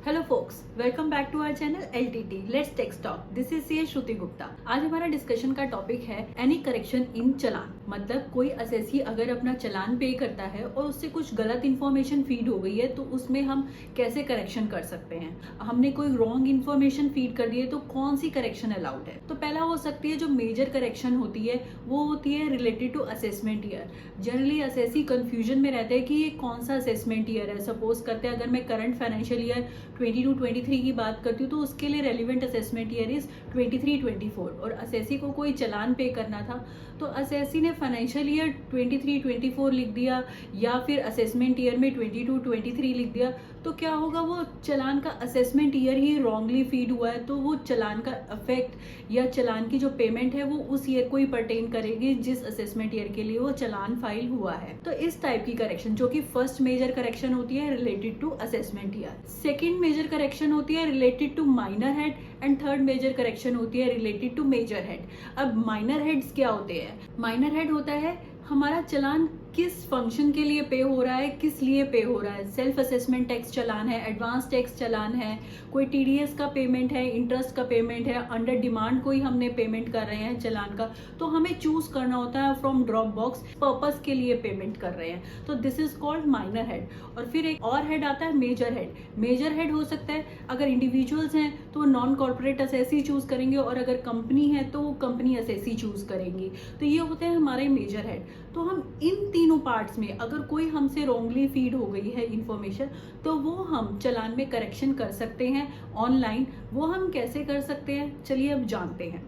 Hello folks, welcome back to our channel LTT let's tax talk. This is C Shruti Gupta. आज हमारा discussion का topic है any correction in चलान। मतलब कोई assessee अगर अपना चलान पे करता है और उससे कुछ गलत इन्फॉर्मेशन फीड हो गई है तो उसमें हम कैसे करेक्शन कर सकते हैं। हमने कोई रॉन्ग इन्फॉर्मेशन फीड कर दी है तो कौन सी करेक्शन अलाउड है। तो पहला हो सकती है जो मेजर करेक्शन होती है वो होती है related to assessment year. Generally assessee confusion में रहते हैं कि ये कौन सा असेसमेंट ईयर है। सपोज करते हैं अगर मैं करंट फाइनेंशियल ईयर 22-23 की बात करती हूँ तो उसके लिए रेलिवेंट असेसमेंट ईयर इज 23-24 और असेसी को कोई चलान पे करना था तो असेसी ने फाइनेंशियल ईयर 23-24 लिख दिया या फिर असेसमेंट ईयर में 22-23 लिख दिया तो क्या होगा, वो चलान का असेसमेंट ईयर ही रॉन्गली फीड हुआ है तो वो चलान का इफेक्ट या चलान की जो पेमेंट है वो उस ईयर को ही परटेन करेगी जिस असेसमेंट ईयर के लिए वो चलान फाइल हुआ है। तो इस टाइप की करेक्शन जो कि फर्स्ट मेजर करेक्शन होती है related to assessment year. Second major correction होती है related to minor head and third major correction होती है रिलेटेड टू मेजर हेड। अब माइनर हेड्स क्या होते हैं? माइनर हेड होता है हमारा चलान किस फंक्शन के लिए पे हो रहा है, किस लिए पे हो रहा है। सेल्फ असेसमेंट टैक्स चलान है, एडवांस टैक्स चलान है, कोई TDS का पेमेंट है, इंटरेस्ट का पेमेंट है, अंडर डिमांड कोई हमने पेमेंट कर रहे हैं चलान का तो हमें चूज करना होता है फ्रॉम ड्रॉप बॉक्स पर्पस के लिए पेमेंट कर रहे हैं तो this is called minor head. और फिर एक और हेड आता है मेजर हेड। मेजर हेड हो सकता है अगर इंडिविजुअल्स हैं तो वो नॉन कॉर्पोरेट असेसी चूज करेंगे और अगर कंपनी है तो वो कंपनी असेसी चूज करेंगी। तो ये होते हैं हमारे मेजर हेड। तो हम इन तीनों पार्ट्स में अगर कोई हमसे रॉन्गली फीड हो गई है इंफॉर्मेशन तो वो हम चलान में करेक्शन कर सकते हैं ऑनलाइन। वो हम कैसे कर सकते हैं चलिए अब जानते हैं।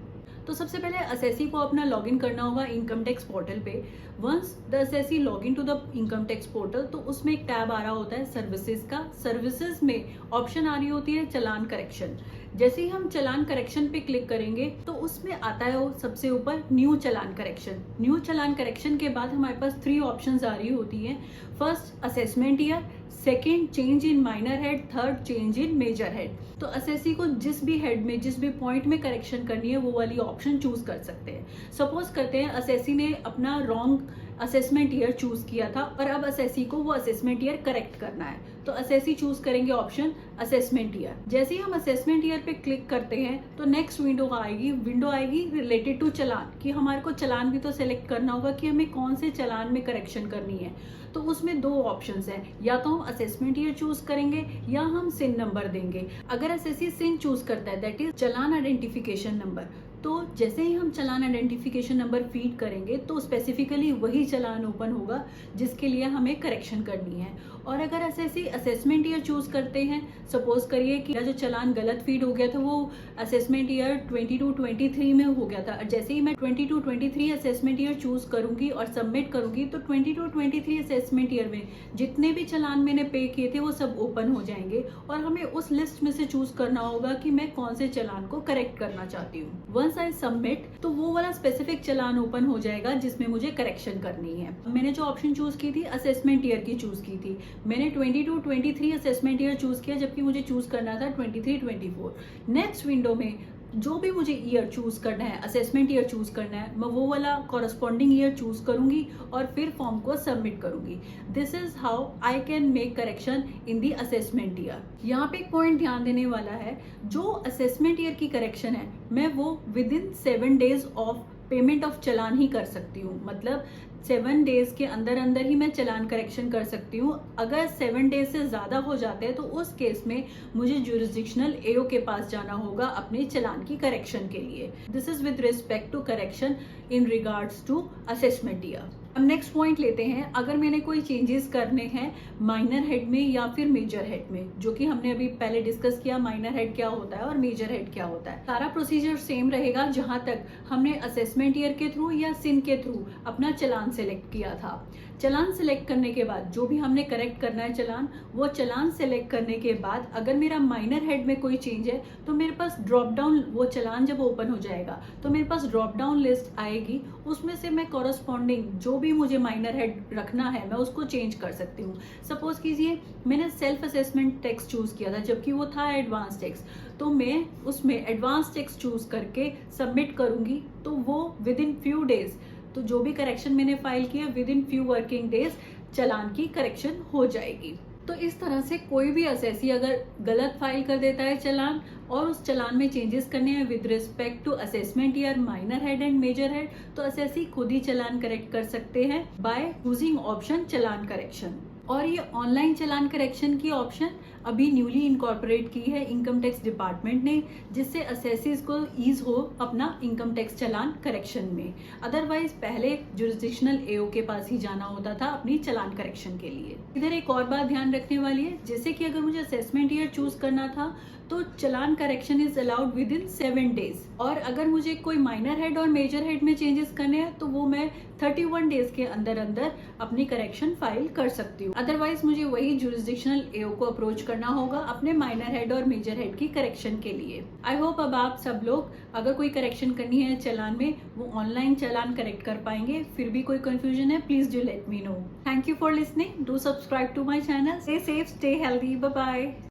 तो सबसे पहले असेसी को अपना लॉगिन करना होगा इनकम टैक्स पोर्टल पे। Once the assessee login to the income tax portal तो उसमें एक टैब आ रहा होता है सर्विसेज का। सर्विसेज में ऑप्शन आ रही होती है चलान करेक्शन। जैसे ही हम चलान करेक्शन पे क्लिक करेंगे तो उसमें आता है वो सबसे ऊपर न्यू चलान करेक्शन। न्यू चलान करेक्शन के बाद हमारे पास 3 ऑप्शंस आ रही होती हैं। First assessment year, second change in minor head, third change in major head. तो असेसी को जिस भी हेड में जिस भी पॉइंट में करेक्शन करनी है वो वाली ऑप्शन चूज कर सकते हैं। सपोज करते हैं असेसी ने अपना रॉन्ग असेसमेंट ईयर चूज किया था और अब असेसी को वो असेसमेंट ईयर करेक्ट करना है तो असेसी चूज करेंगे ऑप्शन असेसमेंट ईयर। जैसे ही हम असेसमेंट ईयर पे क्लिक करते हैं तो नेक्स्ट विंडो आएगी रिलेटेड टू चलान कि हमारे को चलान भी तो सिलेक्ट करना होगा कि हमें कौन से चलान में करेक्शन करनी है। तो उसमें 2 ऑप्शंस हैं, या तो हम असेसमेंट ईयर चूज करेंगे या हम सिन नंबर देंगे। अगर असेसी सिन चूज करता है that is challan identification number तो जैसे ही हम चलान आइडेंटिफिकेशन नंबर फीड करेंगे तो स्पेसिफिकली वही चलान ओपन होगा जिसके लिए हमें करेक्शन करनी है। और अगर असेसी असेसमेंट ईयर चूज करते हैं, सपोज करिए कि जो चलान गलत फीड हो गया था वो असेसमेंट ईयर 22-23 में हो गया था। जैसे ही मैं 22-23 असेसमेंट ईयर चूज करूंगी और सबमिट करूंगी तो 22-23 असेसमेंट ईयर में जितने भी चलान मैंने पे किए थे वो सब ओपन हो जाएंगे और हमें उस लिस्ट में से चूज करना होगा कि मैं कौन से चलान को करेक्ट करना चाहती हूँ। वंस आई सबमिट तो वो वाला स्पेसिफिक चलान ओपन हो जाएगा जिसमें मुझे करेक्शन करनी है। मैंने जो ऑप्शन चूज की थी असेसमेंट ईयर की चूज की थी। मैंने 22-23 असेसमेंट ईयर चूज किया जबकि मुझे चूज करना था 23-24। नेक्स्ट विंडो में जो भी मुझे ईयर चूज करना है, असेसमेंट ईयर चूज करना है, मैं वो वाला कॉरस्पॉन्डिंग ईयर चूज करूंगी और फिर फॉर्म को सबमिट करूंगी। This is how I can make correction in the assessment year. यहाँ पे एक पॉइंट ध्यान देने वाला है, जो असेसमेंट ईयर की करेक्शन है मैं वो within 7 days of payment of challan ही कर सकती हूँ। मतलब 7 डेज के अंदर अंदर ही मैं चलान करेक्शन कर सकती हूँ। अगर 7 डेज से ज्यादा हो जाते हैं तो उस केस में मुझे जुरिस्डिक्शनल AO के पास जाना होगा अपने चलान की करेक्शन के लिए। This is with respect to correction in regards to assessment year. अब नेक्स्ट पॉइंट लेते हैं, अगर मैंने कोई चेंजेस करने हैं माइनर हेड में या फिर मेजर हेड में, जो कि हमने अभी पहले डिस्कस किया माइनर हेड क्या होता है और मेजर हेड क्या होता है। सारा प्रोसीजर सेम रहेगा जहां तक हमने असेसमेंट ईयर के थ्रू या सिन के थ्रू अपना चलान सेलेक्ट किया था। चलान सेलेक्ट करने के बाद जो भी हमने करेक्ट करना है चलान, वो चलान सेलेक्ट करने के बाद अगर मेरा माइनर हेड में कोई चेंज है तो मेरे पास ड्रॉप डाउन, वो चलान जब ओपन हो जाएगा तो मेरे पास ड्रॉप डाउन लिस्ट आएगी। उसमें से मैं कॉरस्पॉन्डिंग जो भी मुझे माइनर हेड रखना है मैं उसको चेंज कर सकती हूँ। सपोज कीजिए मैंने सेल्फ असेसमेंट टैक्स चूज किया था जबकि वो था एडवांस टैक्स, तो मैं उसमें एडवांस टैक्स चूज करके सबमिट करूंगी तो वो विद इन फ्यू डेज, तो जो भी करेक्शन मैंने फाइल किया within few working days challan की करेक्शन हो जाएगी। तो इस तरह से कोई भी असेसी अगर गलत फाइल कर देता है चालान और उस चालान में चेंजेस करने हैं with respect to assessment year, minor head and major head, तो असेसी खुद ही चालान करेक्ट कर सकते हैं by using option challan correction. और ये ऑनलाइन चालान करेक्शन की ऑप्शन अभी न्यूली इनकॉर्पोरेट की है इनकम टैक्स डिपार्टमेंट ने, जिससे असेसीज को ईज हो अपना इनकम टैक्स चालान करेक्शन में। अदरवाइज पहले जुरिस्डिक्शनल एओ के पास ही जाना होता था अपनी चालान करेक्शन के लिए। इधर एक और बात ध्यान रखने वाली है, जैसे कि अगर मुझे असेसमेंट ईयर चूज करना था तो challan correction is allowed within 7 days, और अगर मुझे कोई माइनर हेड और मेजर हेड में चेंजेस करने हैं तो वो मैं 31 डेज के अंदर अंदर अपनी करेक्शन फाइल कर सकती हूँ। अदरवाइज मुझे वही जुरिस्डिक्शनल एओ को अप्रोच करना होगा अपने माइनर हेड और मेजर हेड की करेक्शन के लिए। आई होप अब आप सब लोग अगर कोई करेक्शन करनी है चालान में वो ऑनलाइन चालान करेक्ट कर पाएंगे। फिर भी कोई कंफ्यूजन है please do let me know. Thank you for listening, do subscribe to my channel, stay safe, stay healthy, bye bye.